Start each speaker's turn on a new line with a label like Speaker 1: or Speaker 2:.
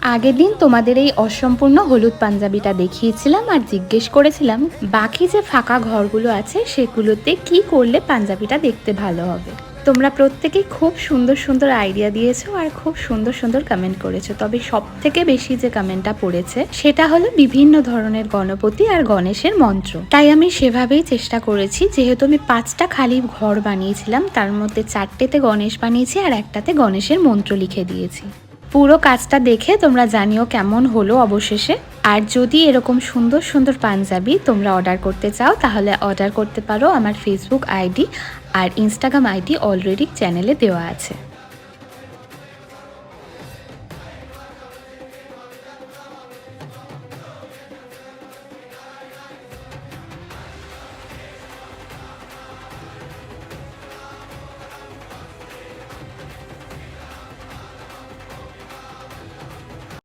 Speaker 1: আগের দিন তোমাদের এই অসম্পূর্ণ হলুদ পাঞ্জাবিটা দেখিয়েছিলাম আর জিজ্ঞেস করেছিলাম বাকি যে ফাঁকা ঘরগুলো আছে সেগুলোতে কি করলে পাঞ্জাবিটা দেখতে ভালো হবে। তোমরা প্রত্যেকেই খুব সুন্দর সুন্দর আইডিয়া দিয়েছো আর খুব সুন্দর সুন্দর কমেন্ট করেছো, তবে সব থেকে বেশি যে কমেন্টটা পড়েছে সেটা হলো বিভিন্ন ধরনের গণপতি আর গণেশের মন্ত্র। তাই আমি সেভাবেই চেষ্টা করেছি, যেহেতু আমি 5টা খালি ঘর বানিয়েছিলাম তার মধ্যে 4টেতে গণেশ বানিয়েছি আর একটাতে গণেশের মন্ত্র লিখে দিয়েছি। পুরো কাজটা দেখে তোমরা জানিও কেমন হলো অবশেষে। আর যদি এরকম সুন্দর সুন্দর পাঞ্জাবি তোমরা অর্ডার করতে চাও তাহলে অর্ডার করতে পারো, আমার ফেসবুক আইডি আর ইনস্টাগ্রাম আইডি অলরেডি চ্যানেলে দেওয়া আছে।